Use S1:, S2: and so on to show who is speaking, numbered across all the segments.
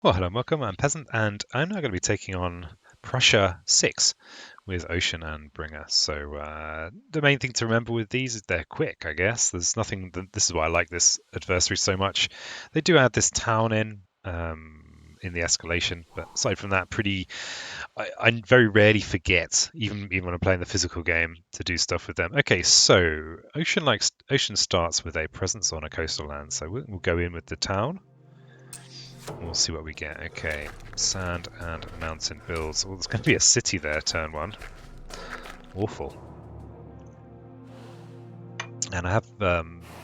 S1: Well, hello and welcome. I'm Peasant, and I'm now going to be taking on Prussia 6 with Ocean and Bringer. So the main thing to remember with these is they're quick, I guess. There's nothing. This is why I like this adversary so much. They do add this town in the escalation, but aside from that, I very rarely forget, even when I'm playing the physical game, to do stuff with them. Okay, so Ocean starts with a presence on a coastal land, so we'll go in with the town. We'll see what we get. Okay, sand and mountain builds. Oh, there's going to be a city there, turn one. Awful. And I have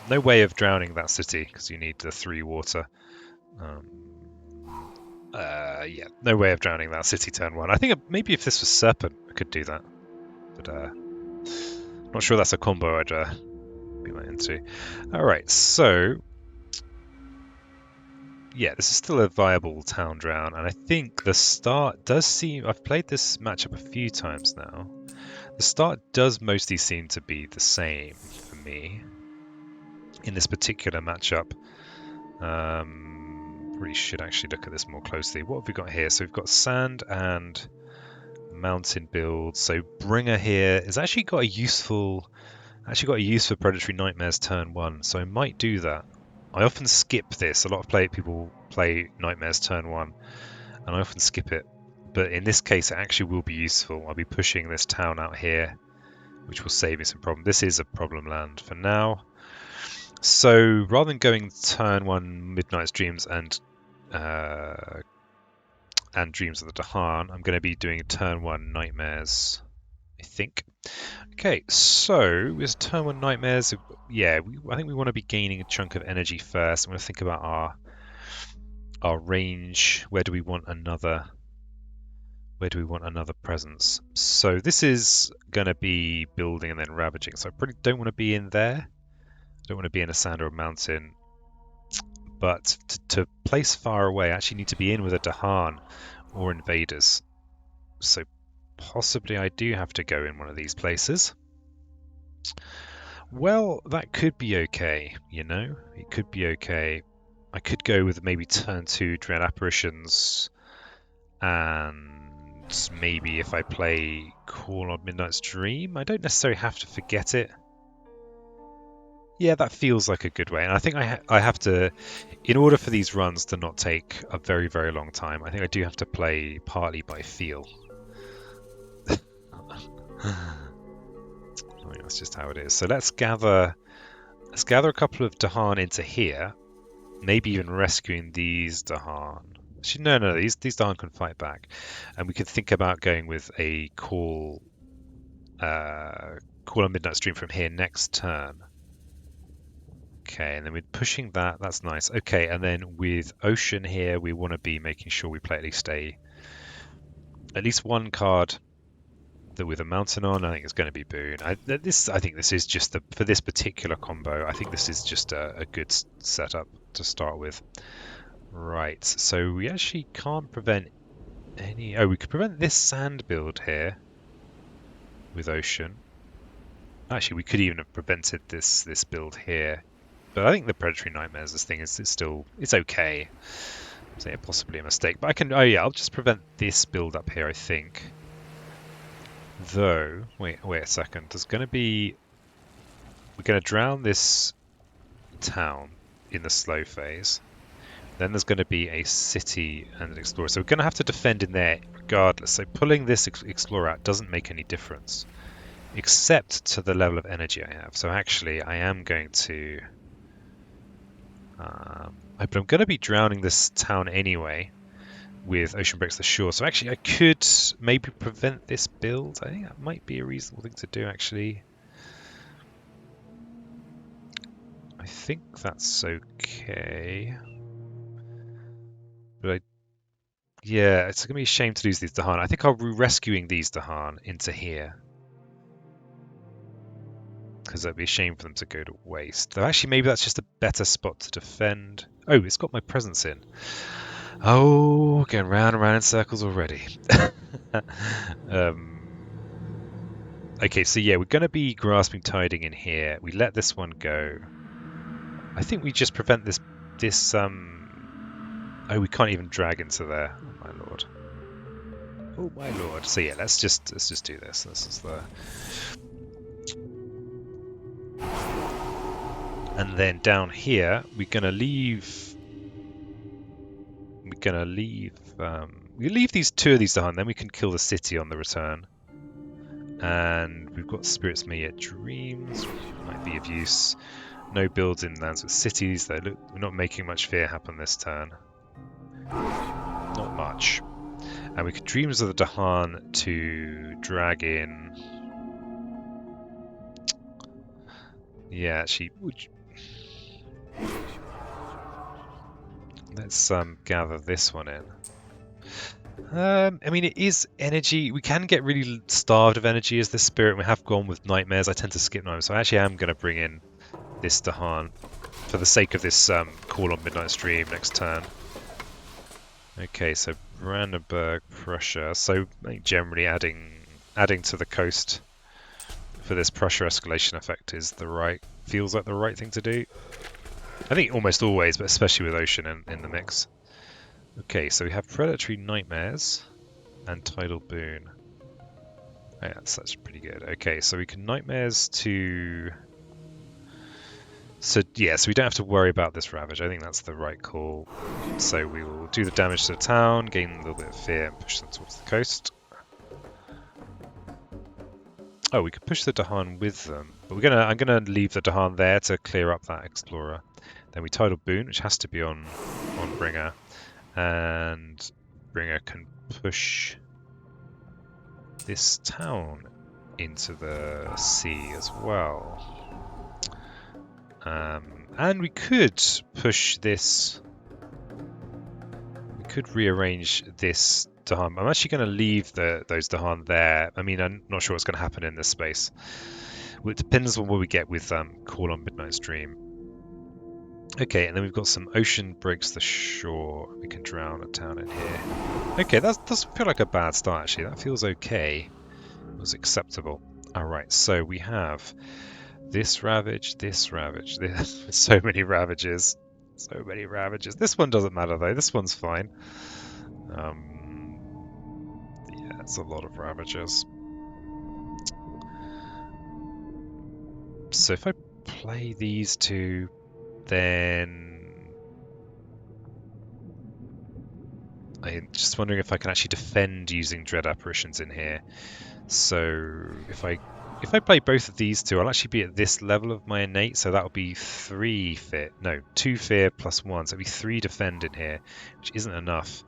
S1: no way of drowning that city because you need the 3 water. Yeah, no way of drowning that city turn one. I think maybe if this was Serpent, I could do that. But not sure that's a combo I'd be that into. Alright, so yeah, this is still a viable town drown, and I think the start does seem... I've played this matchup a few times now. The start does mostly seem to be the same for me in this particular matchup. Really should actually look at this more closely. What have we got here? So we've got sand and mountain build. So Bringer here has actually got a useful use for Predatory Nightmares turn one. So I might do that. I often skip this. A lot of people play Nightmares turn one, and I often skip it. But in this case, it actually will be useful. I'll be pushing this town out here, which will save me some problem. This is a problem land for now. So rather than going turn one Midnight's Dreams and Dreams of the Dahan, I'm going to be doing turn one Nightmares, I think. Okay, so with turn one Nightmares, yeah, I think we want to be gaining a chunk of energy first. I'm going to think about our range. Where do we want another presence? So this is going to be building and then ravaging. So I probably don't want to be in there. I don't want to be in a sand or a mountain. But to place far away, I actually need to be in with a Dahan or invaders. So possibly I do have to go in one of these places. Well, that could be okay, you know? It could be okay. I could go with maybe turn 2 Dread Apparitions, and maybe if I play Call on Midnight's Dream, I don't necessarily have to forget it. Yeah, that feels like a good way. And I think I have to, in order for these runs to not take a very, very long time, I think I do have to play partly by feel. I mean, that's just how it is. So let's gather a couple of Dahan into here, maybe even rescuing these Dahan. Actually, no, these Dahan can fight back, and we could think about going with a call on Midnight Stream from here next turn. Okay, and then we're pushing that. That's nice. Okay, and then with Ocean here, we want to be making sure we play at least one card with a mountain on. I think it's going to be Boon. I think this is just for this particular combo. I think this is just a good setup to start with. Right, so we actually can't prevent any... Oh, we could prevent this sand build here with Ocean. Actually, we could even have prevented this build here. But I think the Predatory Nightmares, this thing is still... It's okay. So yeah, possibly a mistake. But I can... Oh yeah, I'll just prevent this build up here, I think. Though... Wait a second. There's going to be... We're going to drown this town in the slow phase. Then there's going to be a city and an explorer. So we're going to have to defend in there regardless. So pulling this explorer out doesn't make any difference, except to the level of energy I have. So actually, I am going to... but I'm going to be drowning this town anyway with Ocean Breaks the Shore. So actually, I could maybe prevent this build. I think that might be a reasonable thing to do, actually. I think that's okay. But yeah, it's going to be a shame to lose these Dahan. I think I'll be rescuing these Dahan into here, because it'd be a shame for them to go to waste. Though actually, maybe that's just a better spot to defend. Oh, it's got my presence in. Oh, going round and round in circles already. Okay, so yeah, we're going to be grasping tiding in here. We let this one go. I think we just prevent this Oh, we can't even drag into there. Oh my lord. Oh my lord. So yeah, let's just do this. This is the. And then down here, we're gonna leave. We leave these two of these behind. Then we can kill the city on the return. And we've got spirits may yet dreams, which might be of use. No builds in lands with cities. Though look, we're not making much fear happen this turn. Not much. And we could Dreams of the Dahan to drag in. Yeah, actually, let's gather this one in. I mean, it is energy. We can get really starved of energy as this spirit. We have gone with nightmares. I tend to skip nightmares, so I actually am going to bring in this Dahan for the sake of this call on Midnight Stream next turn. Okay, so Brandenburg, Prussia. So generally adding to the coast for this Prussia escalation effect is feels like the right thing to do. I think almost always, but especially with Ocean in the mix. Okay, so we have Predatory Nightmares and Tidal Boon. Oh, yeah, that's pretty good. Okay, so we can Nightmares to... So yeah, so we don't have to worry about this Ravage. I think that's the right call. So we will do the damage to the town, gain a little bit of fear, and push them towards the coast. Oh, we could push the Dahan with them, but I'm gonna leave the Dahan there to clear up that Explorer. Then we Tidal Boon, which has to be on Bringer, and Bringer can push this town into the sea as well. And we could push this. We could rearrange this Dahan. I'm actually going to leave those Dahan there. I mean, I'm not sure what's going to happen in this space. Well, it depends on what we get with Call on Midnight Stream. Okay, and then we've got some Ocean breaks the shore. We can drown a town in here. Okay, that doesn't feel like a bad start, actually. That feels okay. It was acceptable. Alright, so we have this Ravage, this Ravage. So many Ravages. So many Ravages. This one doesn't matter, though. This one's fine. Yeah, it's a lot of Ravages. So if I play these two, then I'm just wondering if I can actually defend using Dread Apparitions in here. So if I play both of these two, I'll actually be at this level of my innate, so that'll be 2 fear plus 1, so it'll be 3 defend in here, which isn't enough.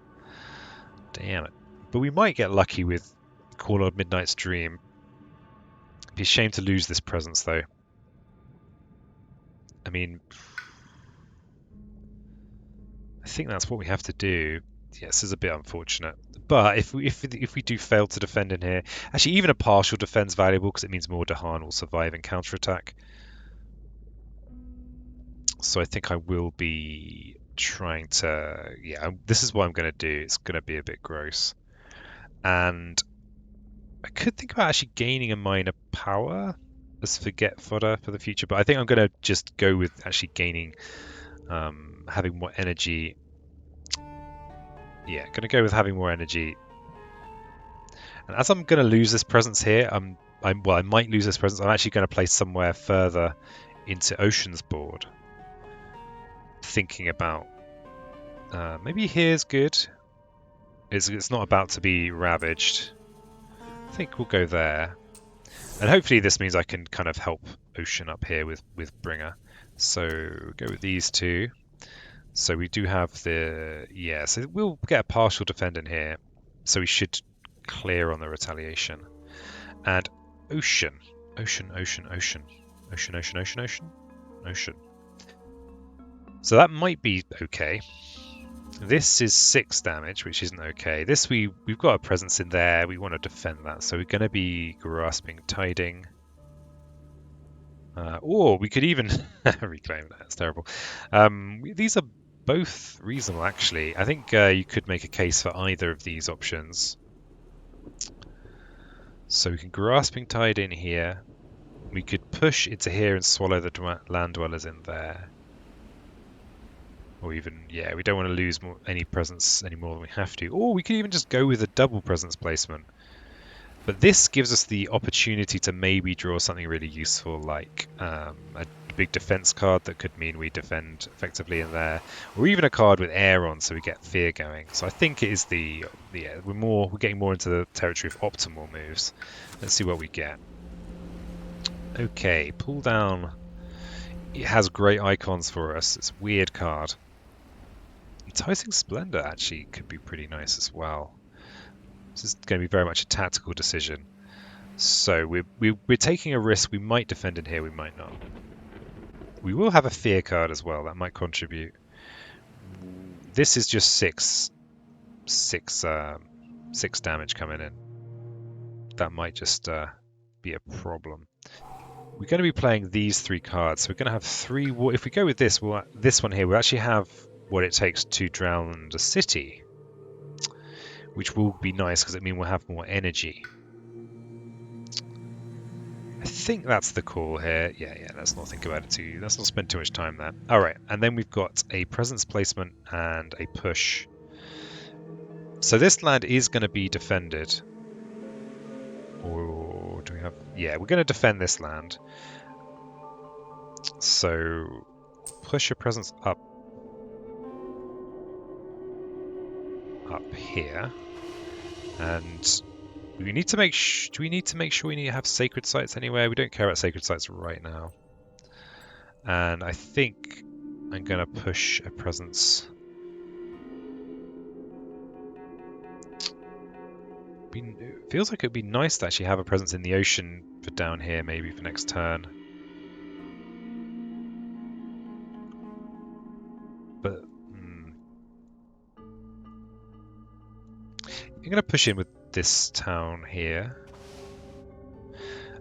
S1: Damn it. But we might get lucky with Call of Midnight's Dream. It'd be a shame to lose this presence, though. I mean, I think that's what we have to do. Yes, it's a bit unfortunate. But if we do fail to defend in here, actually even a partial defense valuable because it means more Dahan will survive and counterattack. So I think I will be trying to, yeah, this is what I'm going to do. It's going to be a bit gross. And I could think about actually gaining a minor power as forget fodder for the future, but I think I'm going to just go with actually gaining, having more energy. Yeah, going to go with having more energy. And as I'm going to lose this presence here, I might lose this presence. I'm actually going to place somewhere further into Ocean's board. Thinking about maybe here's good. It's not about to be ravaged. I think we'll go there. And hopefully this means I can kind of help Ocean up here with Bringer. So go with these two. So we do have the... Yeah, so we'll get a partial defend in here. So we should clear on the retaliation. And Ocean. Ocean. So that might be okay. This is 6 damage, which isn't okay. This we've got a presence in there. We want to defend that. So we're going to be grasping tiding. Or we could even reclaim that. It's terrible. These are both reasonable, actually. I think you could make a case for either of these options. So we can grasping tide in here. We could push into here and swallow the land dwellers in there. Or even, yeah, we don't want to lose any presence any more than we have to. Or we could even just go with a double presence placement. But this gives us the opportunity to maybe draw something really useful, like a big defense card that could mean we defend effectively in there, or even a card with air on, so we get fear going. So I think it is we're getting more into the territory of optimal moves. Let's see what we get. Okay, pull down. It has great icons for us. It's a weird card. Enticing Splendor actually could be pretty nice as well. This is going to be very much a tactical decision. So we're taking a risk. We might defend in here, we might not. We will have a fear card as well. That might contribute. This is just six damage coming in. That might just be a problem. We're going to be playing these 3 cards. So we're going to have 3. If we go with this, this one here, we'll actually have what it takes to drown the city, which will be nice because it means we'll have more energy. I think that's the call here. Yeah, let's not think about it let's not spend too much time there. Alright, and then we've got a presence placement and a push. So this land is going to be defended. Or do we have... Yeah, we're going to defend this land. So push your presence up here. And we need to make do we need to make sure we need to have sacred sites anywhere? We don't care about sacred sites right now. And I think I'm going to push a presence. It feels like it would be nice to actually have a presence in the ocean for down here, maybe for next turn. But I'm going to push in with this town here.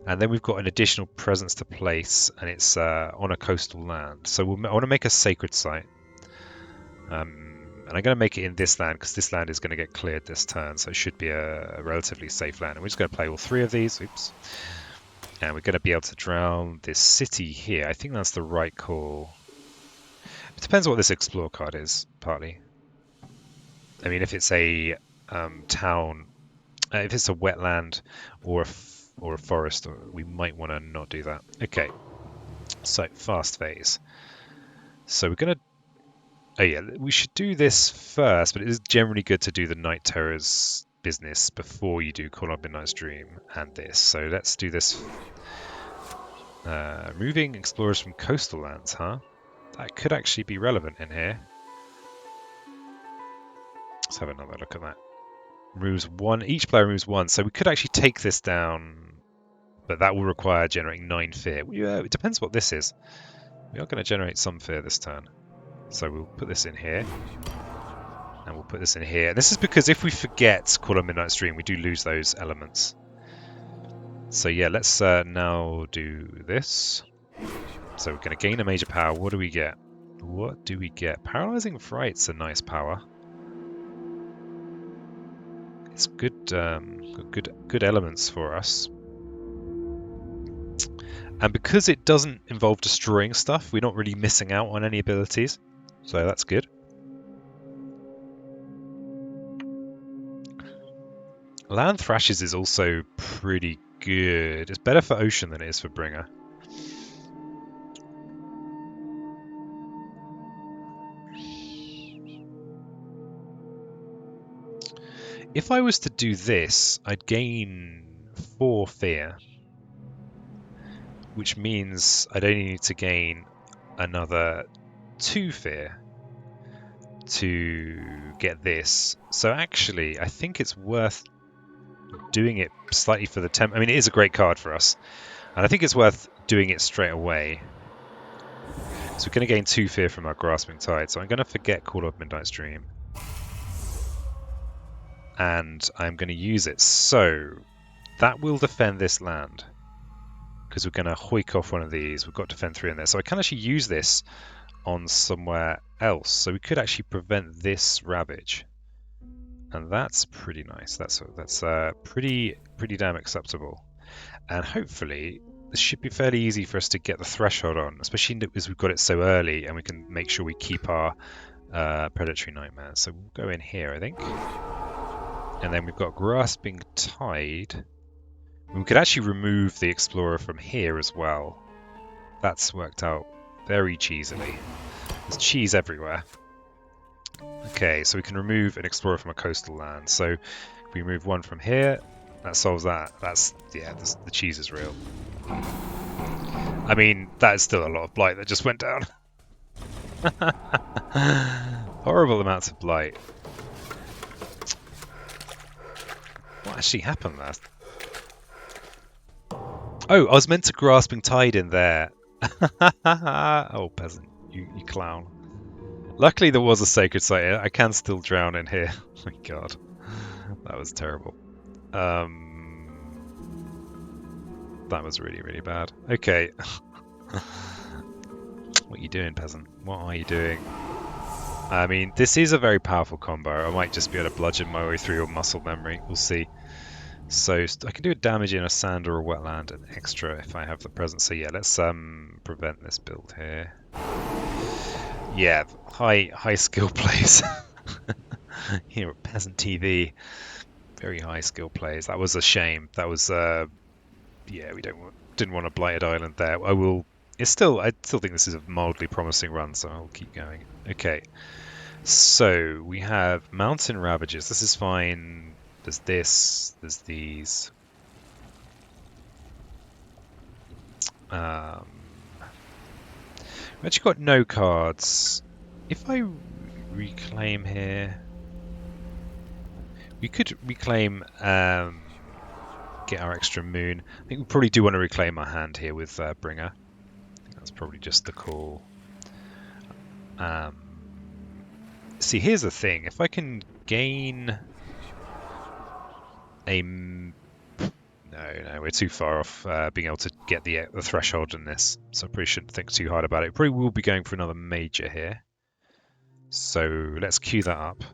S1: And then we've got an additional presence to place, and it's on a coastal land. So I want to make a sacred site. And I'm going to make it in this land, because this land is going to get cleared this turn, so it should be a relatively safe land. And we're just going to play all 3 of these. Oops. And we're going to be able to drown this city here. I think that's the right call. It depends what this explore card is, partly. I mean, if it's a town, if it's a wetland or a forest, we might want to not do that. Okay, so fast phase. So we're going to... Oh yeah, we should do this first, but it is generally good to do the Night Terrors business before you do Call on Midnight's Dream and this. So let's do this. Moving explorers from coastal lands, huh? That could actually be relevant in here. Let's have another look at that. Removes 1. Each player removes 1, so we could actually take this down, but that will require generating 9 fear. Yeah, it depends what this is. We are going to generate some fear this turn. So we'll put this in here. And we'll put this in here. And this is because if we forget Call on Midnight's Dream, we do lose those elements. So yeah, let's now do this. So we're going to gain a major power. What do we get? What do we get? Paralyzing Fright's a nice power. It's good, good elements for us. And because it doesn't involve destroying stuff, we're not really missing out on any abilities. So that's good. Land Thrashes is also pretty good. It's better for Ocean than it is for Bringer. If I was to do this, I'd gain 4 fear, which means I'd only need to gain another 2 fear to get this. So actually, I think it's worth doing it slightly for the temp. I mean, it is a great card for us, and I think it's worth doing it straight away. So we're going to gain 2 fear from our Grasping Tide, so I'm going to forget Call of Midnight's Dream. And I'm going to use it. So that will defend this land, because we're going to hoik off one of these. We've got defend 3 in there. So I can actually use this on somewhere else. So we could actually prevent this Ravage. And that's pretty nice. That's pretty damn acceptable. And hopefully this should be fairly easy for us to get the threshold on, especially as we've got it so early, and we can make sure we keep our predatory nightmares. So we'll go in here, I think. And then we've got grasping tide. We could actually remove the explorer from here as well. That's worked out very cheesily. There's cheese everywhere. Okay, so we can remove an explorer from a coastal land. So if we remove one from here, that solves that. That's, yeah, the cheese is real. I mean, that is still a lot of blight that just went down. Horrible amounts of blight. What actually happened there? Oh, I was meant to grasping tide in there. Oh, peasant, you clown. Luckily there was a sacred site. I can still drown in here. Oh my god. That was terrible. That was really, really bad. Okay. What are you doing, peasant? What are you doing? I mean, this is a very powerful combo. I might just be able to bludgeon my way through your muscle memory. We'll see. So I can do a damage in a sand or a wetland and extra if I have the presence. So yeah, let's prevent this build here. Yeah, high skill plays. Here at Peasant TV, very high skill plays. That was a shame. That was yeah, we didn't want a blighted island there. I still think this is a mildly promising run, so I'll keep going. Okay, so we have mountain ravages. This is fine. There's this. There's these. We've actually got no cards. If I reclaim here, we could reclaim, get our extra moon. I think we probably do want to reclaim our hand here with Bringer. I think that's probably just the call. See, here's the thing. If I can gain a... No, we're too far off being able to get the threshold in this, so I probably shouldn't think too hard about it. Probably will be going for another major here. So let's queue that up.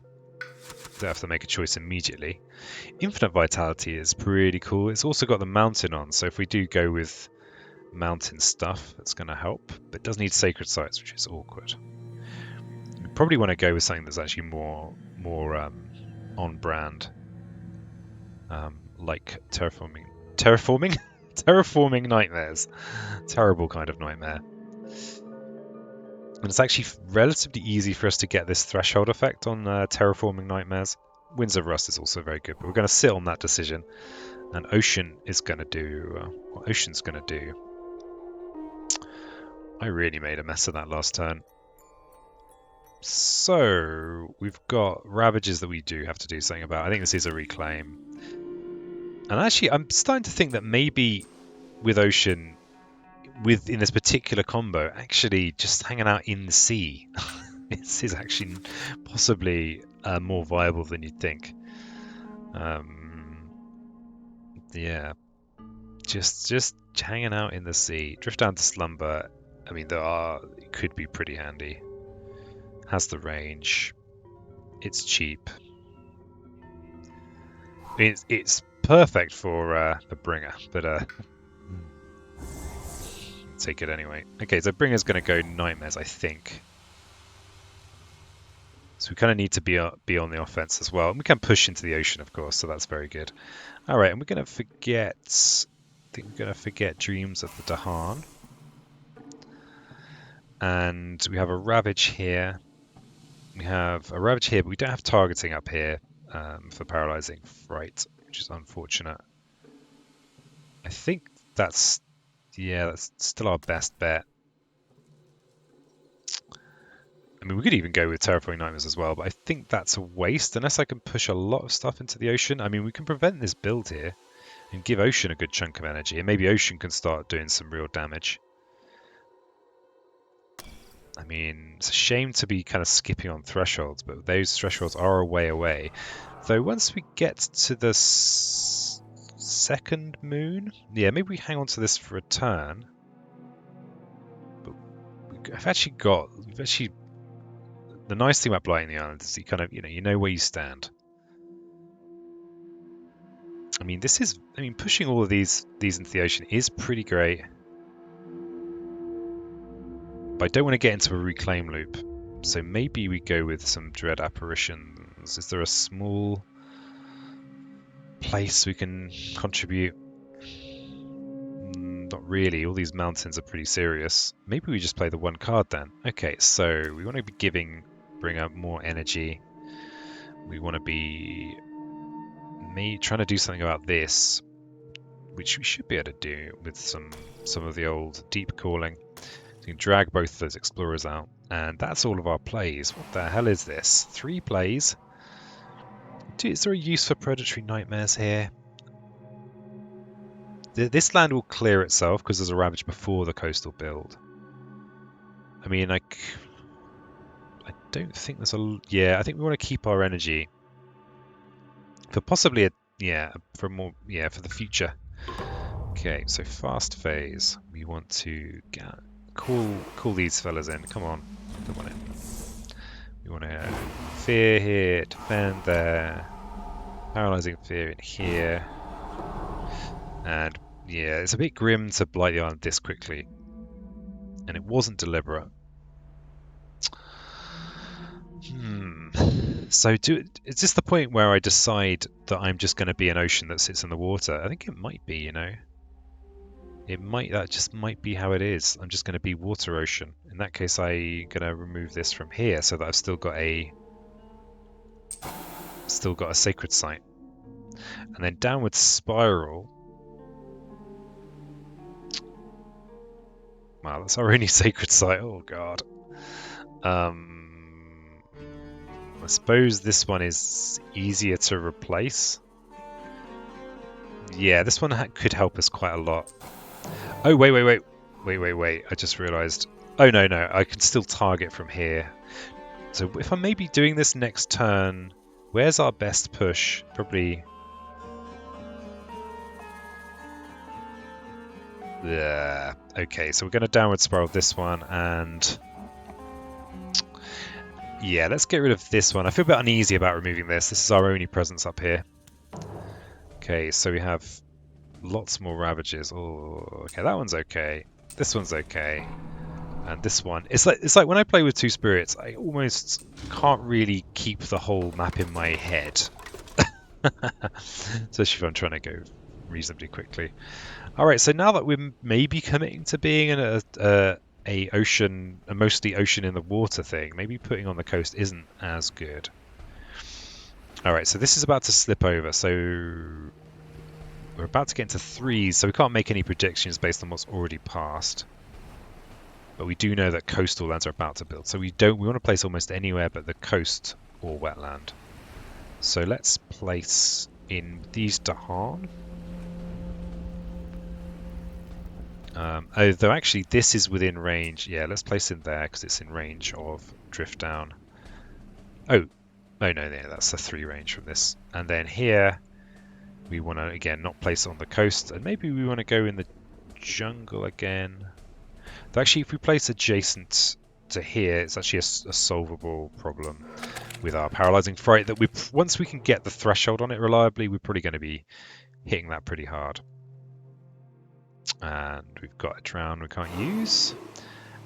S1: Don't have to make a choice immediately. Infinite Vitality is pretty cool. It's also got the mountain on, so if we do go with mountain stuff, that's going to help. But it does need sacred sites, which is awkward. We probably want to go with something that's actually more on brand, like terraforming nightmares. Terrible kind of nightmare. And it's actually relatively easy for us to get this threshold effect on terraforming nightmares. Winds of Rust is also very good, but we're going to sit on that decision. And Ocean is going to do what Ocean's going to do. I really made a mess of that last turn. So we've got Ravages that we do have to do something about. I think this is a reclaim. And actually, I'm starting to think that maybe with Ocean, in this particular combo, actually just hanging out in the sea, this is actually possibly more viable than you'd think. Yeah, just hanging out in the sea, drift down to slumber. I mean, it could be pretty handy. Has the range. It's cheap. I mean, it's perfect for Bringer, but take it anyway. Okay, so Bringer's going to go Nightmares, I think. So we kind of need to be on the offense as well. And we can push into the ocean, of course, so that's very good. All right, and we're going to forget... I think we're going to forget Dreams of the Dahan. And we have a Ravage here. We have a Ravage here, but we don't have targeting up here for Paralyzing Fright, which is unfortunate. I think that's still our best bet. I mean, we could even go with Terraforming Nightmares as well, but I think that's a waste unless I can push a lot of stuff into the ocean. I mean, we can prevent this build here and give Ocean a good chunk of energy, and maybe Ocean can start doing some real damage. I mean, it's a shame to be kind of skipping on thresholds, but those thresholds are a way away. Though once we get to the second moon, yeah, maybe we hang on to this for a turn. But we've actually the nice thing about blighting the island is you kind of, you know where you stand. I mean, pushing all of these into the ocean is pretty great. But I don't want to get into a reclaim loop. So maybe we go with some dread apparitions. Is there a small place we can contribute? Not really. All these mountains are pretty serious. Maybe we just play the one card then. Okay, so we want to be bring up more energy. We want to be trying to do something about this, which we should be able to do with some of the old deep calling. So you can drag both of those explorers out, and that's all of our plays. What the hell is this? 3 plays? Is there a use for predatory nightmares here? This land will clear itself because there's a ravage before the coastal build. I mean, I don't think there's a... Yeah, I think we want to keep our energy for possibly for the future. Okay, so fast phase. We want to call these fellas in. Come on, in. We want to fear here, defend there, paralyzing fear in here, and yeah, it's a bit grim to blight the island this quickly, and it wasn't deliberate. So is this the point where I decide that I'm just going to be an ocean that sits in the water? I think it might be, you know. That just might be how it is. I'm just going to be water ocean. In that case, I'm going to remove this from here so that I've still got a sacred site. And then downward spiral. Wow, that's our only sacred site. Oh god. I suppose this one is easier to replace. Yeah, this one could help us quite a lot. Oh, wait. I just realized. Oh, no. I can still target from here. So if I'm maybe doing this next turn, where's our best push? Probably... Yeah. Okay, so we're going to downward spiral this one, and... Yeah, let's get rid of this one. I feel a bit uneasy about removing this. This is our only presence up here. Okay, so we have lots more ravages. Oh, okay, that one's okay. This one's okay. And this one, it's like when I play with 2 spirits, I almost can't really keep the whole map in my head. Especially if I'm trying to go reasonably quickly. Alright, so now that we're maybe committing to being a mostly ocean in the water thing, maybe putting on the coast isn't as good. Alright, so this is about to slip over, so we're about to get into 3s, so we can't make any predictions based on what's already passed. But we do know that coastal lands are about to build, so we want to place almost anywhere but the coast or wetland. So let's place in these Dahan. Though actually this is within range. Yeah, let's place in there because it's in range of drift down. Oh no, that's a 3 range from this. And then here we want to again not place on the coast, and maybe we want to go in the jungle again. Though actually, if we place adjacent to here, it's actually a solvable problem with our paralyzing fright. That once we can get the threshold on it reliably, we're probably going to be hitting that pretty hard. And we've got a drown we can't use,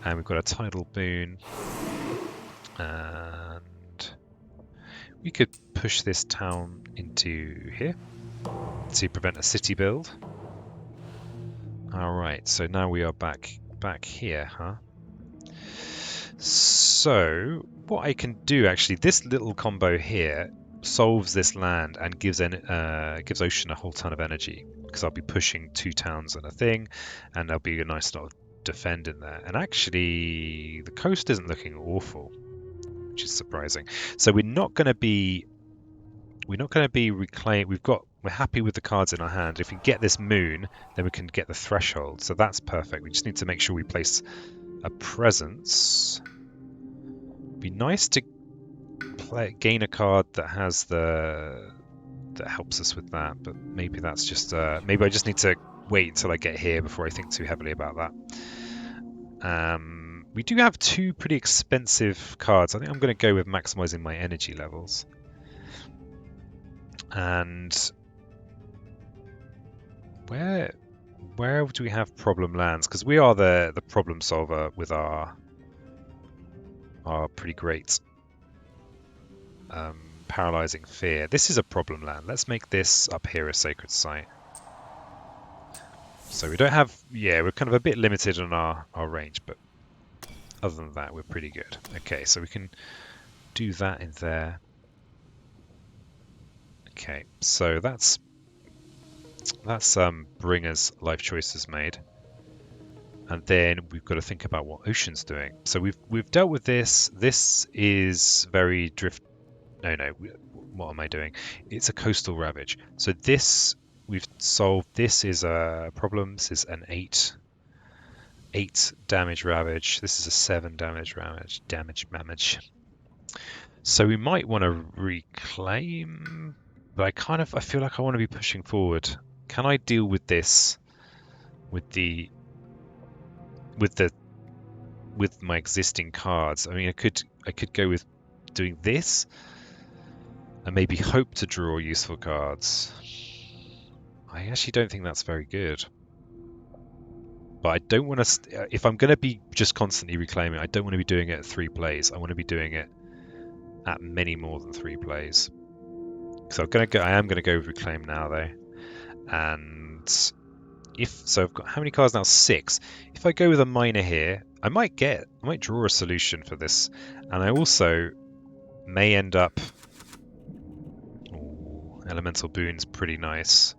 S1: and we've got a tidal boon, and we could push this town into here to prevent a city build. All right, so now we are back here, huh? So what I can do actually, this little combo here solves this land and gives Ocean a whole ton of energy, because I'll be pushing 2 towns and a thing, and there'll be a nice lot of defend in there. And actually, the coast isn't looking awful, which is surprising. So we're not going to be reclaimed. We're happy with the cards in our hand. If we get this moon, then we can get the threshold. So that's perfect. We just need to make sure we place a presence. Be nice to gain a card that has that helps us with that. But maybe that's just maybe I just need to wait until I get here before I think too heavily about that. We do have 2 pretty expensive cards. I think I'm going to go with maximizing my energy levels. And Where do we have problem lands? Because we are the problem solver with our pretty great paralyzing fear. This is a problem land. Let's make this up here a sacred site. So we don't have, yeah, we're kind of a bit limited on our range, but other than that, we're pretty good. Okay, so we can do that in there. Okay, so that's Bringer's life choices made. And then we've got to think about what Ocean's doing. So we've dealt with this. This is very drift. No, what am I doing? It's a coastal ravage. So this we've solved. This is a problem. This is an 8 damage ravage. This is a 7 damage ravage. Damage. So we might want to reclaim, but I feel like I want to be pushing forward. Can I deal with this with my existing cards? I mean, I could go with doing this and maybe hope to draw useful cards. I actually don't think that's very good. But I don't want to. If I'm going to be just constantly reclaiming, I don't want to be doing it at 3 plays. I want to be doing it at many more than 3 plays. So I am going to go with reclaim now though. And I've got how many cards now? 6. If I go with a miner here, I might draw a solution for this, and I also may end up. Ooh, elemental boon's pretty nice.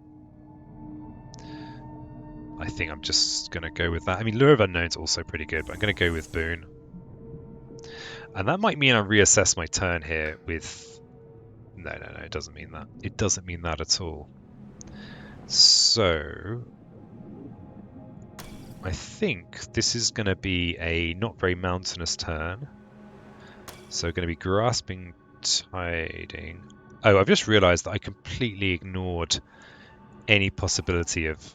S1: I think I'm just gonna go with that. I mean, Lure of Unknown's also pretty good, but I'm gonna go with boon, and that might mean I reassess my turn here with. No, it doesn't mean that. It doesn't mean that at all. So I think this is going to be a not very mountainous turn. So going to be grasping, tiding. Oh, I've just realised that I completely ignored any possibility of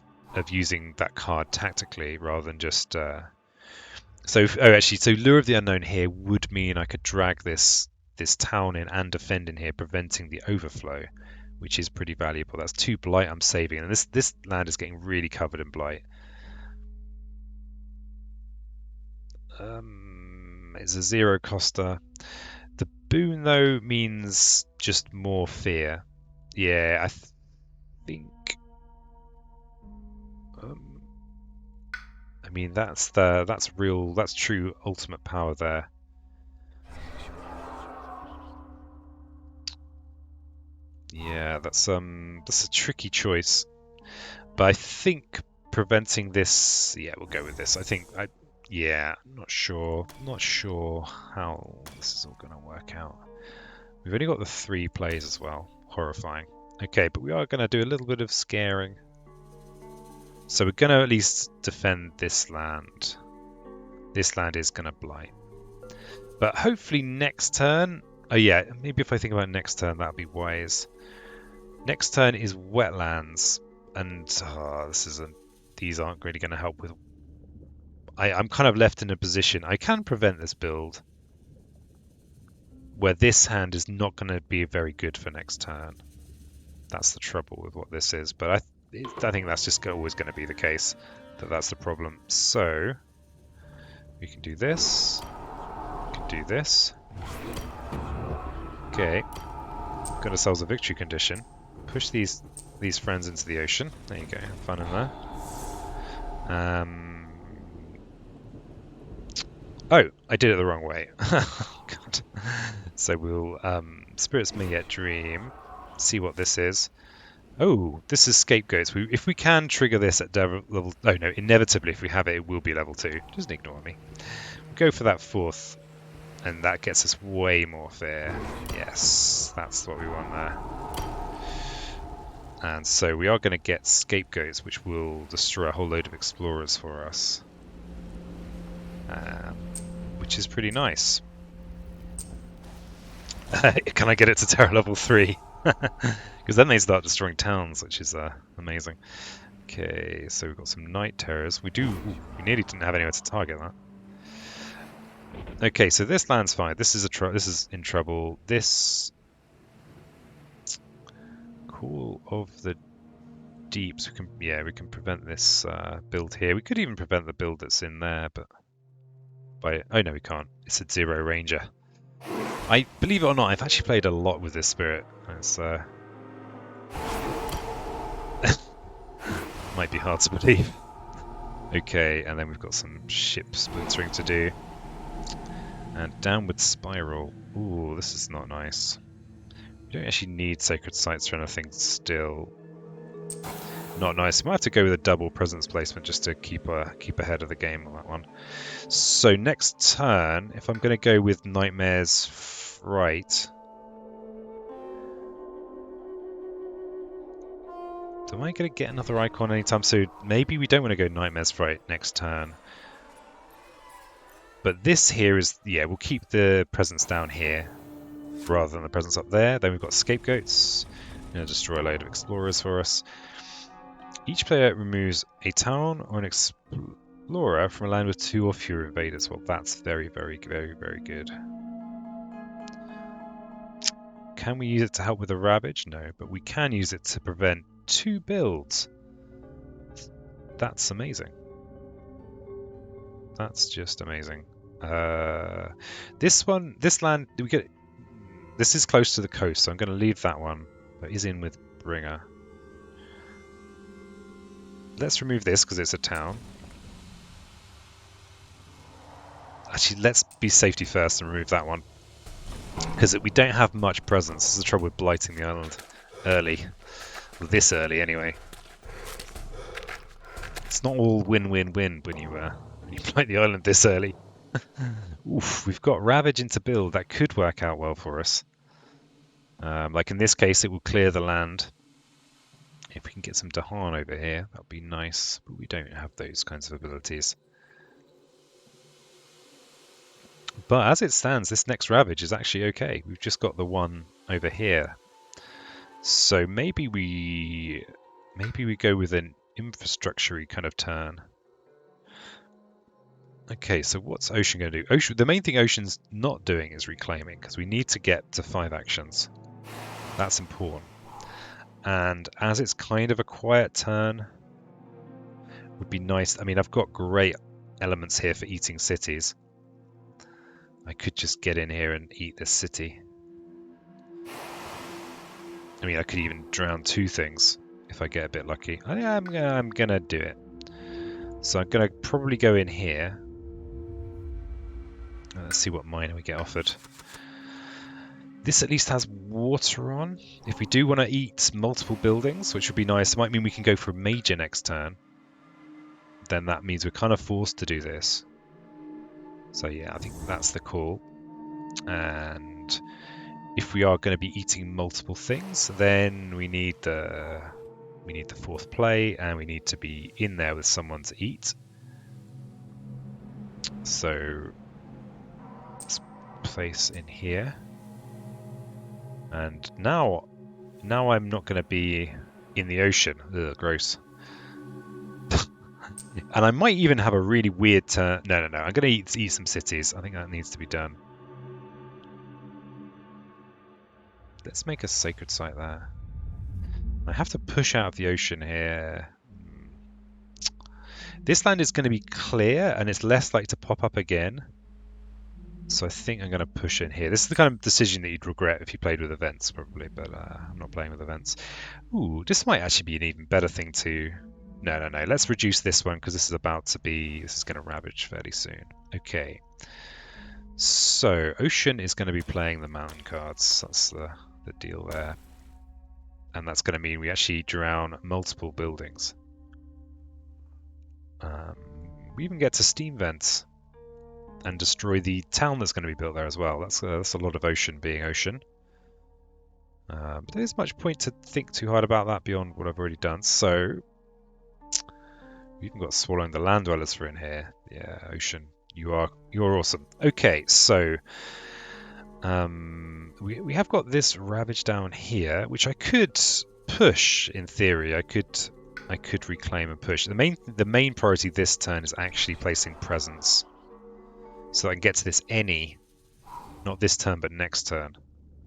S1: using that card tactically rather than just. So Lure of the Unknown here would mean I could drag this town in and defend in here, preventing the overflow, which is pretty valuable. That's 2 blight I'm saving, and this land is getting really covered in blight. It's a 0 coster. The boon though means just more fear. Yeah, I think. I mean that's true ultimate power there. Yeah, that's a tricky choice, but I think preventing this. Yeah, we'll go with this. Yeah, not sure how this is all going to work out. We've only got the 3 plays as well. Horrifying. Okay, but we are going to do a little bit of scaring. So we're going to at least defend this land. This land is going to blight. But hopefully next turn. Oh yeah, maybe if I think about next turn, that'll be wise. Next turn is wetlands, and these aren't really going to help with. I'm kind of left in a position. I can prevent this build where this hand is not going to be very good for next turn. That's the trouble with what this is. But I think that's just always going to be the case. That's the problem. So we can do this. We can do this. Okay. Got ourselves a victory condition. Push these friends into the ocean. There you go. Have fun in there. Oh, I did it the wrong way. God. So we'll spirits may yet dream. See what this is. Oh, this is scapegoats. If we can trigger this at level. Oh no, inevitably if we have it, it will be level 2. Just ignore me. We'll go for that 4th, and that gets us way more fear. Yes, that's what we want there. And so we are going to get scapegoats, which will destroy a whole load of explorers for us. Which is pretty nice. Can I get it to Terra level 3? Because then they start destroying towns, which is amazing. Okay, so we've got some night terrors. We nearly didn't have anywhere to target that. Okay, so this land's fine. This is in trouble. This Call of the deep, so we can prevent this build here. We could even prevent the build that's in there, but oh no, we can't. It's a 0 ranger. I believe it or not, I've actually played a lot with this spirit. It's might be hard to believe. Okay, and then we've got some ship splintering to do. And downward spiral. Ooh, this is not nice. We don't actually need sacred sites or anything still. Not nice. We might have to go with a double presence placement just to keep ahead of the game on that one. So next turn, if I'm going to go with Nightmare's Fright, am I going to get another icon anytime soon? Maybe we don't want to go Nightmare's Fright next turn. But this here is, yeah, we'll keep the presence down here rather than the presence up there. Then we've got Scapegoats. Going to destroy a load of Explorers for us. Each player removes a town or an explorer from a land with 2 or fewer invaders. Well, that's very, very, very, very good. Can we use it to help with the Ravage? No, but we can use it to prevent 2 builds. That's amazing. That's just amazing. This land, this is close to the coast, so I'm going to leave that one, but is in with Bringer. Let's remove this because it's a town. Actually, let's be safety first and remove that one. Because we don't have much presence. This is the trouble with blighting the island early. Well, this early, anyway. It's not all win-win-win when you blight the island this early. Oof, we've got Ravage into build. That could work out well for us. Like in this case, it will clear the land. If we can get some Dahan over here, that would be nice. But we don't have those kinds of abilities. But as it stands, this next Ravage is actually okay. We've just got the one over here. So maybe we go with an infrastructure-y kind of turn. Okay, so what's Ocean going to do? The main thing Ocean's not doing is reclaiming, because we need to get to 5 actions. That's important. And as it's kind of a quiet turn, would be nice. I mean, I've got great elements here for eating cities. I could just get in here and eat this city. I mean, I could even drown 2 things if I get a bit lucky. I'm gonna do it. So I'm gonna probably go in here. Let's see what miner we get offered. This at least has water on. If we do want to eat multiple buildings, which would be nice, it might mean we can go for a major next turn. Then that means we're kind of forced to do this. So yeah, I think that's the call. And if we are going to be eating multiple things, then we need the 4th play, and we need to be in there with someone to eat. So let's place in here. And now I'm not going to be in the ocean. Ugh, gross. And I might even have a really weird turn. No. I'm going to eat some cities. I think that needs to be done. Let's make a sacred site there. I have to push out of the ocean here. This land is going to be clear, and it's less likely to pop up again. So I think I'm going to push in here. This is the kind of decision that you'd regret if you played with events, probably, but I'm not playing with events. Ooh, this might actually be an even better thing to... No. Let's reduce this one, because this is going to Ravage fairly soon. Okay. So, Ocean is going to be playing the mountain cards. That's the deal there. And that's going to mean we actually drown multiple buildings. We even get to steam vents and destroy the town that's going to be built there as well. That's a lot of Ocean being Ocean. But there's much point to think too hard about that beyond what I've already done. So we've even got Swallowing the Land Dwellers for in here. Yeah, Ocean, you're awesome. Okay, so we have got this Ravage down here, which I could push in theory. I could reclaim and push. The main priority this turn is actually placing presence, so I can get to this not this turn but next turn,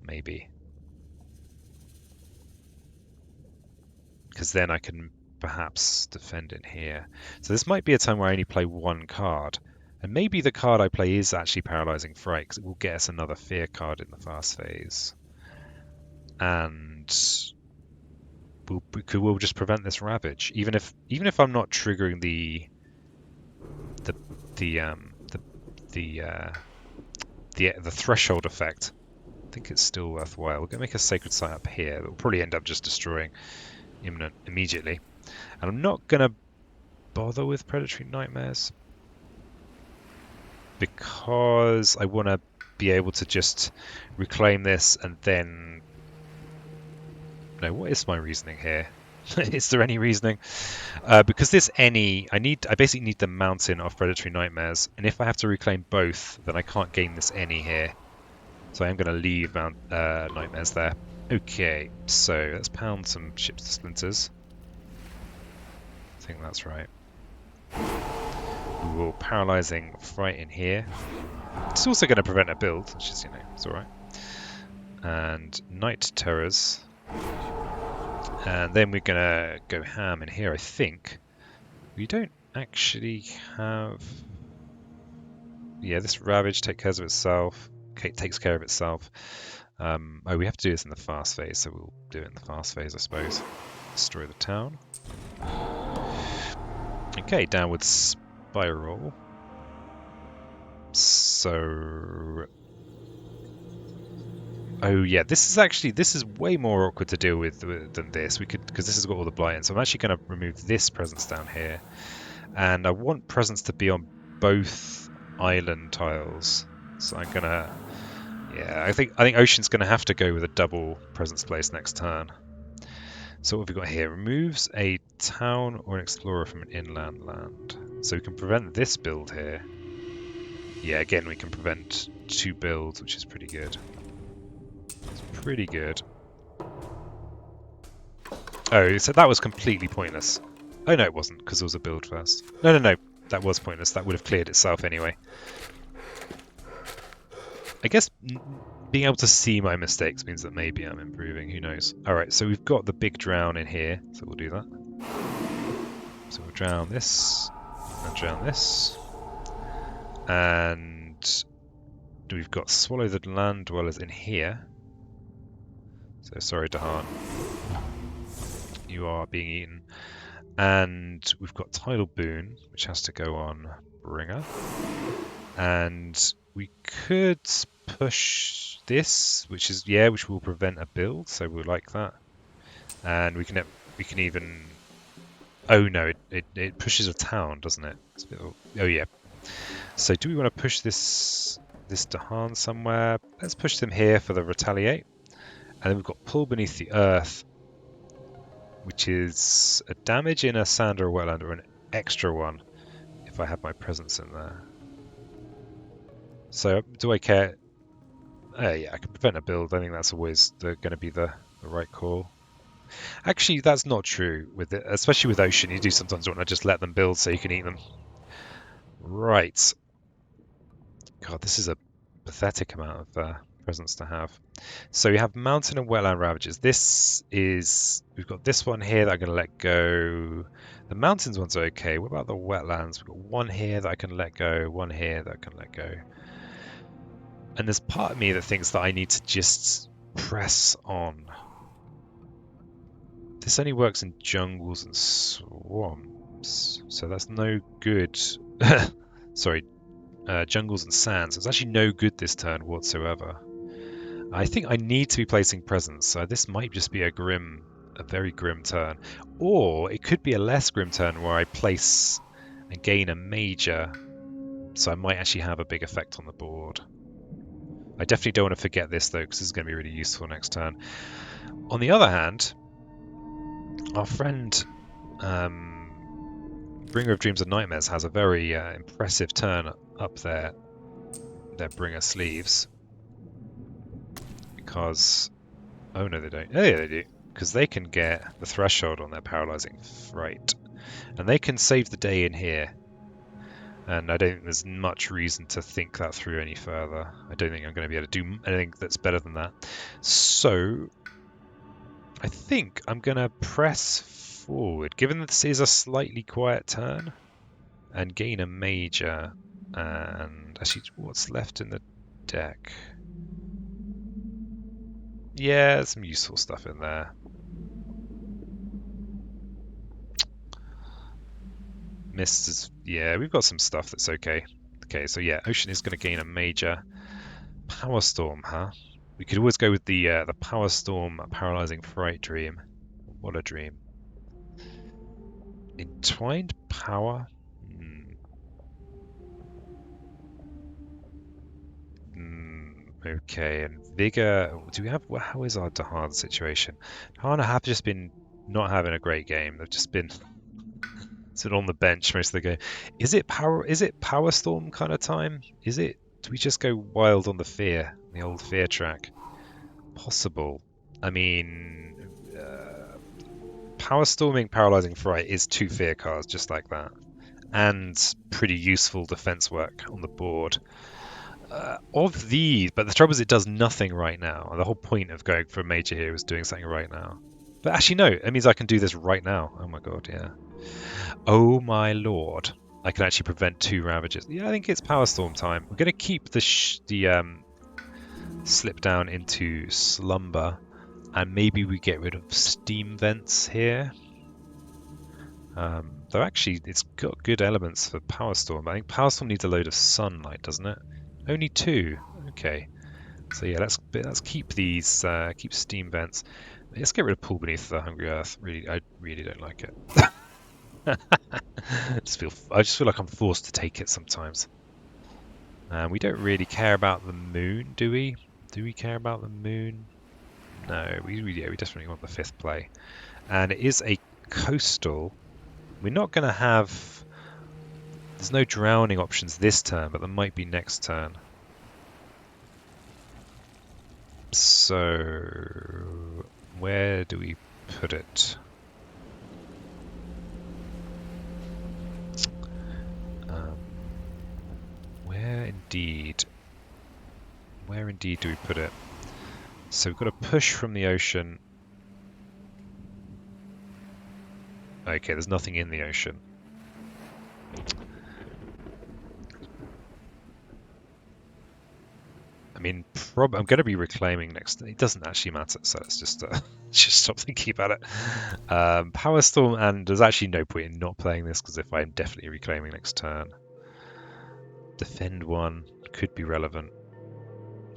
S1: maybe, because then I can perhaps defend in here. So this might be a turn where I only play one card. And maybe the card I play is actually Paralyzing Fright, because it will get us another fear card in the fast phase. And we'll just prevent this Ravage, even if I'm not triggering the threshold effect. I think it's still worthwhile. We're going to make a Sacred Site up here. It'll probably end up just destroying Imminent immediately. And I'm not going to bother with Predatory Nightmares because I want to be able to just reclaim this and then... No, what is my reasoning here? Is there any reasoning? Because this I basically need the Mountain of Predatory Nightmares, and if I have to reclaim both, then I can't gain this any here. So I'm going to leave Nightmares there. Okay, so let's pound some ships to splinters. I think that's right. We will Paralyzing Fright in here. It's also going to prevent a build, which is, it's alright. And Night Terrors. And then we're going to go ham in here, I think. We don't actually have... Yeah, this Ravage takes care of itself. Takes care of itself. Oh, we have to do this in the fast phase, so we'll do it in the fast phase, I suppose. Destroy the town. Okay, downward spiral. So... Oh yeah, this is way more awkward to deal with than this. Because this has got all the blight in. So I'm actually going to remove this presence down here, and I want presence to be on both island tiles. So I'm gonna, yeah, I think Ocean's going to have to go with a double presence place next turn. So what have we got here? Removes a town or an explorer from an inland land. So we can prevent this build here. Yeah, again we can prevent 2 builds, which is pretty good. Pretty good. Oh, so that was completely pointless. Oh no, it wasn't, because there was a build first. No, that was pointless. That would have cleared itself anyway. I guess being able to see my mistakes means that maybe I'm improving, who knows. Alright, so we've got the big drown in here, so we'll do that. So we'll drown this, and drown this. And we've got Swallow the Land Dwellers in here. So sorry, Dahan. You are being eaten. And we've got Tidal Boon, which has to go on Bringer. And we could push this, which will prevent a build, so we'll like that. And we can even... Oh no, it pushes a town, doesn't it? It's a bit of... Oh yeah. So do we want to push this Dahan somewhere? Let's push them here for the Retaliate. And then we've got Pull Beneath the Earth, which is a damage in a sand or a wetland, or an extra one if I have my presence in there. So do I care? Yeah, I can prevent a build. I think that's always going to be the right call. Actually, that's not true with it, especially with Ocean. You do sometimes want to just let them build so you can eat them. Right. God, this is a pathetic amount of presence to have. So we have Mountain and Wetland Ravages. We've got this one here that I'm going to let go. The Mountains one's okay. What about the Wetlands? We've got one here that I can let go, one here that I can let go. And there's part of me that thinks that I need to just press on. This only works in jungles and swamps, so that's no good. Sorry, jungles and sands. So it's actually no good this turn whatsoever. I think I need to be placing presence, so this might just be a very grim turn. Or it could be a less grim turn where I place and gain a major, so I might actually have a big effect on the board. I definitely don't want to forget this though, because this is going to be really useful next turn. On the other hand, our friend Bringer of Dreams and Nightmares has a very impressive turn up their Bringer sleeves. Because... Oh no, they don't. Oh yeah, they do. Because they can get the threshold on their Paralyzing Fright. And they can save the day in here. And I don't think there's much reason to think that through any further. I don't think I'm going to be able to do anything that's better than that. So, I think I'm going to press forward. Given that this is a slightly quiet turn, and gain a major, and actually, what's left in the deck? Yeah, some useful stuff in there. Mist is, yeah, we've got some stuff that's okay. Okay, so yeah, Ocean is going to gain a major. Power Storm, huh? We could always go with the Power Storm Paralyzing Fright Dream. What a dream. Entwined Power? Okay, and Vigor. Do we have? How is our Dahan situation? Dahan have just been not having a great game. They've just been sitting on the bench most of the game. Is it power? Is it Power Storm kind of time? Is it? Do we just go wild on the fear, the old fear track? Possible. I mean, Power Storming, Paralyzing Fright is 2 fear cards just like that, and pretty useful defense work on the board. Of these, but the trouble is it does nothing right now. The whole point of going for a major here is doing something right now. But actually, no, it means I can do this right now. Oh my god, yeah. Oh my lord. I can actually prevent 2 ravages. Yeah, I think it's Power Storm time. We're going to keep the slip down into slumber, and maybe we get rid of steam vents here. Though actually, it's got good elements for Power Storm. I think Power Storm needs a load of sunlight, doesn't it? Only 2. Okay. So yeah, let's keep these keep steam vents. Let's get rid of Pool Beneath the Hungry Earth. Really, I really don't like it. I just feel like I'm forced to take it sometimes. We don't really care about the moon, do we? Do we care about the moon? No, we definitely want the 5th play. And it is a coastal. We're not going to have... There's no drowning options this turn, but there might be next turn. So, where do we put it? Where indeed do we put it? So we've got a push from the ocean. Okay, there's nothing in the ocean. I mean, I'm going to be reclaiming next. It doesn't actually matter, so let's just just stop thinking about it. Power Storm, and there's actually no point in not playing this because if I'm definitely reclaiming next turn. Defend 1 could be relevant.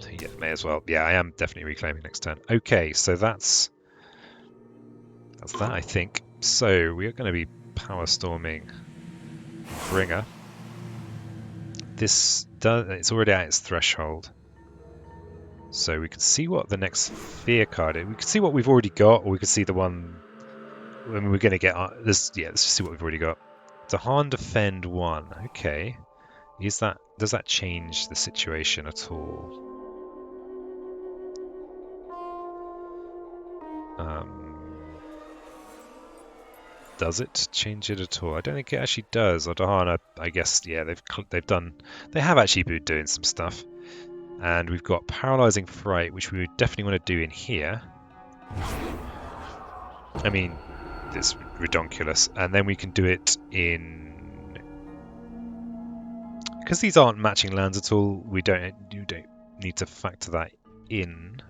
S1: Yeah, may as well. Yeah, I am definitely reclaiming next turn. Okay, so that's that, I think. So we are going to be Power Storming Bringer. It's already at its threshold. So we can see what the next fear card is. We can see what we've already got, or we can see the one when we're going to get this. Yeah, let's just see what we've already got. Dahan Defend 1. Okay. Does that change the situation at all? Does it change it at all? I don't think it actually does. Or Dahan, I guess, yeah, they have actually been doing some stuff. And we've got Paralyzing Fright, which we would definitely want to do in here. I mean, it's redonkulous. And then we can do it in... Because these aren't matching lands at all, you don't need to factor that in.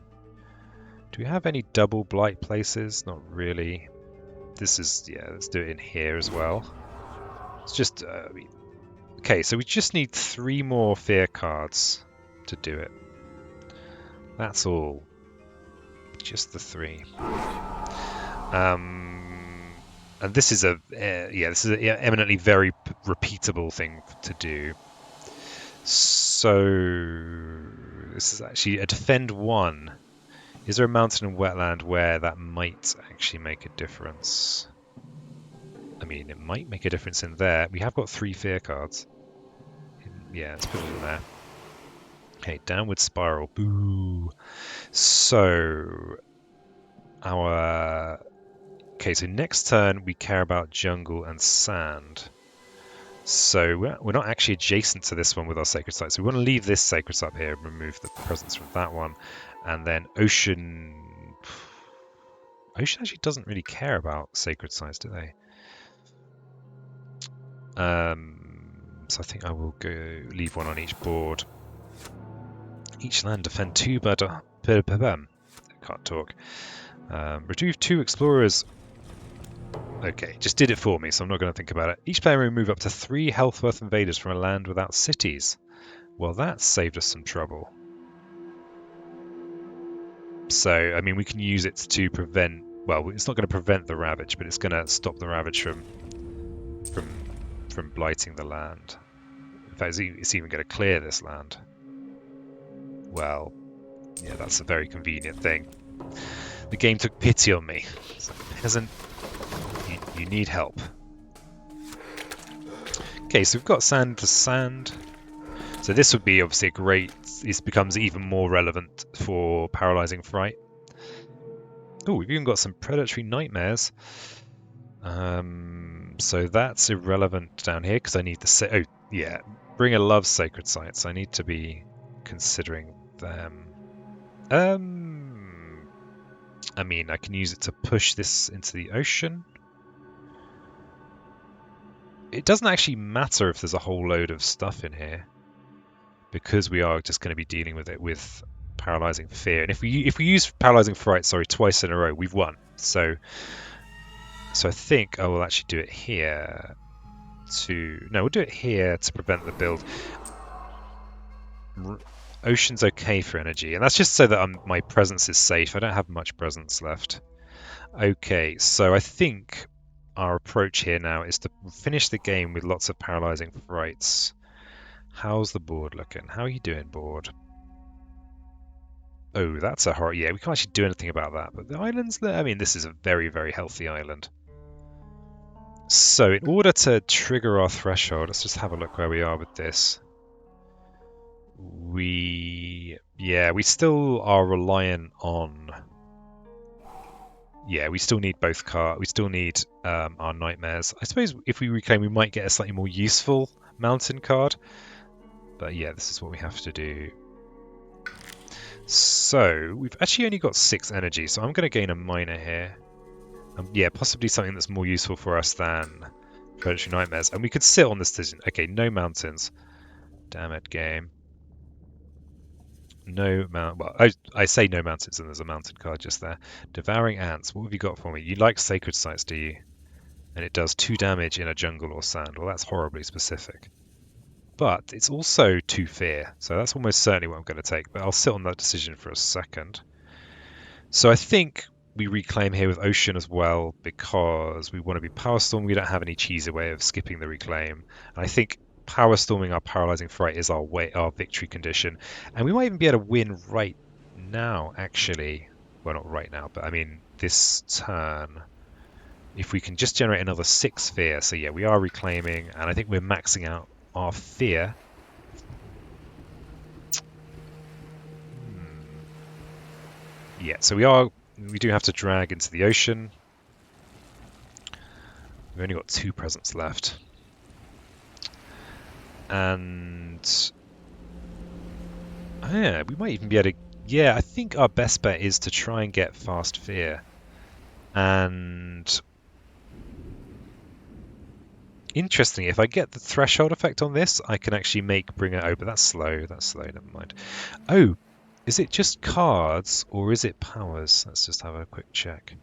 S1: Do we have any double blight places? Not really. Let's do it in here as well. It's just... okay, so we just need 3 more fear cards to do it. That's all. Just the 3. And this is an eminently very repeatable thing to do. So this is actually a Defend 1. Is there a mountain and wetland where that might actually make a difference? I mean, it might make a difference in there. We have got 3 fear cards. Yeah, let's put it in there. Okay, Downward Spiral. Boo. So so next turn we care about jungle and sand. So we're not actually adjacent to this one with our sacred site. So we want to leave this sacred site here and remove the presence from that one. And then ocean. Ocean actually doesn't really care about sacred sites, do they? So I think I will go leave one on each board. Each land defend 2 can't talk. Retrieve 2 explorers. Okay, just did it for me, so I'm not going to think about it. Each player may move up to 3 health worth invaders from a land without cities. Well, that saved us some trouble. So, I mean, we can use it to prevent... Well, it's not going to prevent the ravage, but it's going to stop the ravage from blighting the land. In fact, it's even going to clear this land. Well, yeah, that's a very convenient thing. The game took pity on me. So, peasant, you need help. Okay, so we've got sand for sand. So this would be obviously a great... This becomes even more relevant for Paralyzing Fright. Oh, we've even got some predatory nightmares. So that's irrelevant down here because I need to oh yeah, Bringer loves sacred sites. I need to be considering them. I mean, I can use it to push this into the ocean. It doesn't actually matter if there's a whole load of stuff in here because we are just going to be dealing with it with Paralyzing Fear. And if we use Paralyzing Fright, sorry, twice in a row, we've won. So I think I will actually do it here we'll do it here to prevent the build. Ocean's okay for energy, and that's just so that my presence is safe. I don't have much presence left. Okay, so I think our approach here now is to finish the game with lots of Paralyzing Frights. How's the board looking? How are you doing, board? Oh, that's a horror. Yeah, we can't actually do anything about that. But the islands, I mean, this is a very, very healthy island. So in order to trigger our threshold, let's just have a look where we are with this. We still are reliant on... Yeah, we still need both cards. We still need our nightmares. I suppose if we reclaim, we might get a slightly more useful mountain card. But yeah, this is what we have to do. So we've actually only got 6 energy, so I'm going to gain a minor here. Yeah, possibly something that's more useful for us than Predatory Nightmares. And we could sit on this decision. Okay, no mountains. Damn it, game. No mount. Well, I say no mountains, and there's a mountain card just there. Devouring Ants. What have you got for me? You like sacred sites, do you? And it does 2 damage in a jungle or sand. Well, that's horribly specific. But it's also 2 fear, so that's almost certainly what I'm going to take. But I'll sit on that decision for a second. So I think we reclaim here with Ocean as well because we want to be Power Storm. We don't have any cheesy way of skipping the reclaim. And I think Power Storming our Paralyzing Fright is our victory condition. And we might even be able to win right now, actually. Well, not right now, but I mean this turn. If we can just generate another 6 fear. So yeah, we are reclaiming, and I think we're maxing out our fear. Yeah, so we do have to drag into the ocean. We've only got 2 presents left. And yeah, we might even be able to... Yeah, I think our best bet is to try and get Fast Fear. And interestingly, if I get the threshold effect on this, I can actually make Bringer... Oh, but that's slow, never mind. Oh, is it just cards or is it powers? Let's just have a quick check.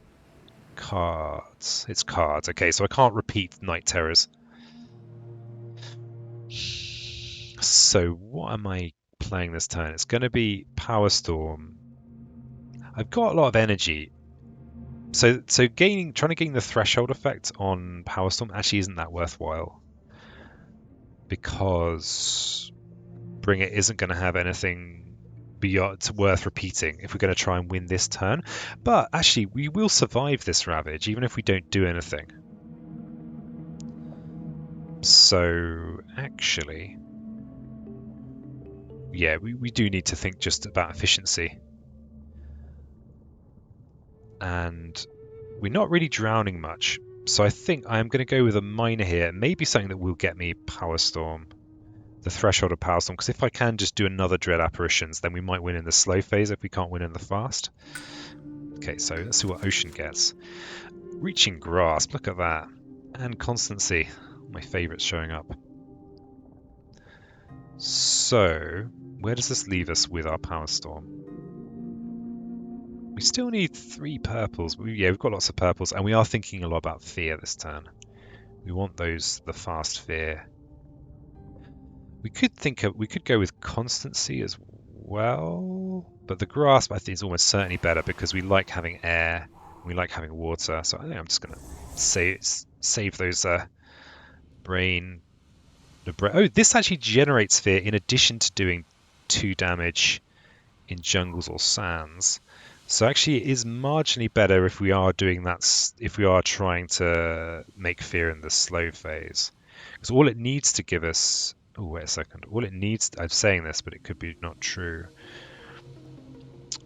S1: Cards. It's cards. Okay, so I can't repeat Night Terrors. So what am I playing this turn? It's going to be Power Storm. I've got a lot of energy. So trying to gain the threshold effect on Power Storm actually isn't that worthwhile. Because Bring It isn't going to have anything beyond worth repeating if we're going to try and win this turn. But actually, we will survive this Ravage even if we don't do anything. So actually, yeah, we do need to think just about efficiency. And we're not really drowning much. So I think I'm going to go with a minor here. Maybe something that will get me Power Storm. The threshold of Power Storm. Because if I can just do another Dread Apparitions, then we might win in the slow phase if we can't win in the fast. Okay, so let's see what ocean gets. Reaching grasp, look at that. And constancy, my favourites showing up. So, where does this leave us with our power storm? We still need 3 purples. We've got lots of purples, and we are thinking a lot about fear this turn. We want the fast fear. We could go with constancy as well, but the grasp I think is almost certainly better because we like having air, we like having water. So I think I'm just gonna save those brain. Oh, this actually generates fear in addition to doing 2 damage in jungles or sands. So actually it is marginally better if we are doing that, if we are trying to make fear in the slow phase. Because all it needs to give us... Oh, wait a second. All it needs... I'm saying this, but it could be not true.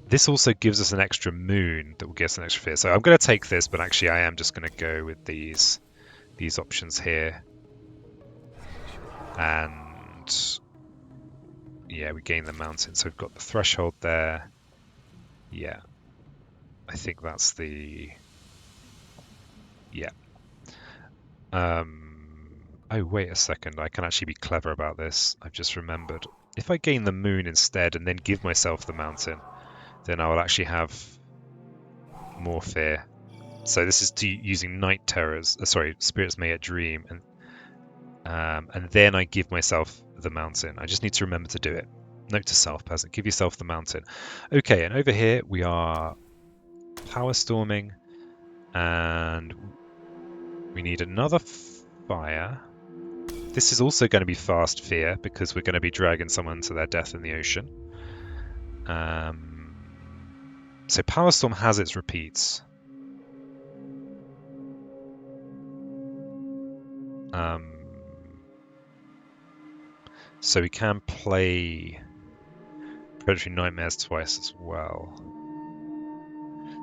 S1: This also gives us an extra moon that will give us an extra fear. So I'm going to take this, but actually I am just going to go with these options here. And... yeah, we gain the mountain. So we've got the threshold there. Yeah. I think that's the... yeah. Oh, wait a second. I can actually be clever about this. I've just remembered. If I gain the moon instead and then give myself the mountain, then I will actually have more fear. So this is using night terrors. Sorry, spirits may yet dream, and then I give myself the mountain. I just need to remember to do it. Note to self, peasant. Give yourself the mountain. Okay, and over here we are power storming, and we need another fire. This is also going to be fast fear because we're going to be dragging someone to their death in the ocean. So power storm has its repeats. So we can play Predatory Nightmares twice as well.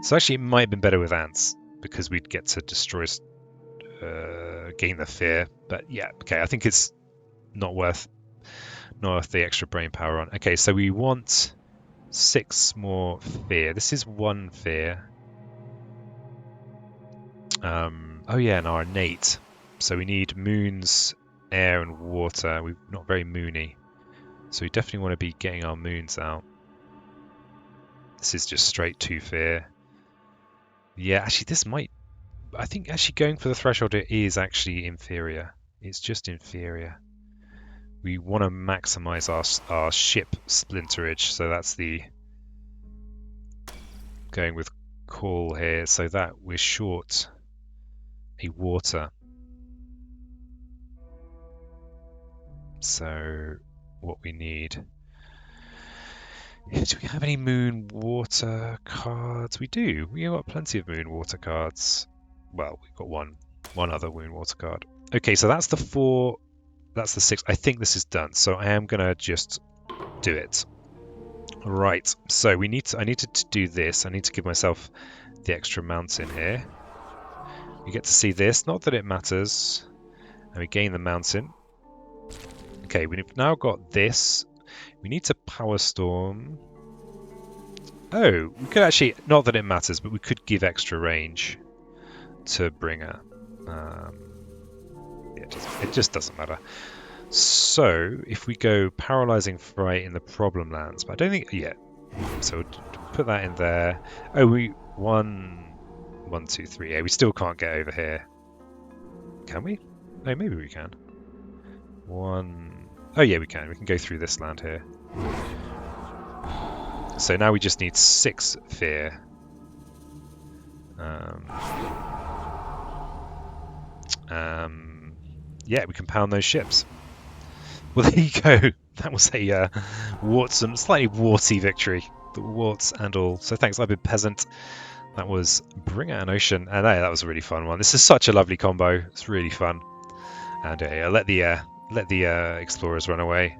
S1: So actually it might have been better with ants because we'd get to destroy, gain the fear. But yeah, okay, I think it's not worth the extra brain power on. Okay, so we want 6 more fear. This is 1 fear. Oh yeah, and our innate. So we need moons, air, and water. We're not very moony. So we definitely want to be getting our moons out. This is just straight 2 fear. Yeah, actually this might... I think actually going for the threshold is actually inferior. It's just inferior. We want to maximize our ship splinterage, so that's the... going with call here, so that we're short a water. So what we need... do we have any moon water cards? We do. We got plenty of moon water cards. Well, we've got one other moon water card. Okay, so that's the 4. That's the 6. I think this is done. So I am gonna just do it. Right. So I needed to do this. I need to give myself the extra mountain here. We get to see this. Not that it matters. And we gain the mountain. Okay, we've now got this. We need to power storm. Oh, we could actually, not that it matters, but we could give extra range to Bringer. Yeah, it just doesn't matter. So if we go paralyzing fright in the problem lands, but I don't think yet. So we'll put that in there. Oh, we 1, 2, 3. Yeah, we still can't get over here. Can we? Oh, maybe we can. 1. Oh yeah, we can. We can go through this land here. So now we just need 6 fear. Yeah, we can pound those ships. Well, there you go. That was a slightly warty victory. The warts and all. So thanks, I've been Peasant. That was Bringer and Ocean. And that was a really fun one. This is such a lovely combo. It's really fun. And yeah, let the explorers run away.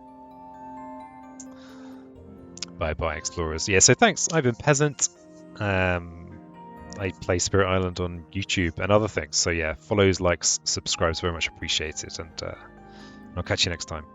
S1: Bye-bye, explorers. Yeah, so thanks. I've been Peasant. I play Spirit Island on YouTube and other things. So yeah, follows, likes, subscribes, very much appreciated. And I'll catch you next time.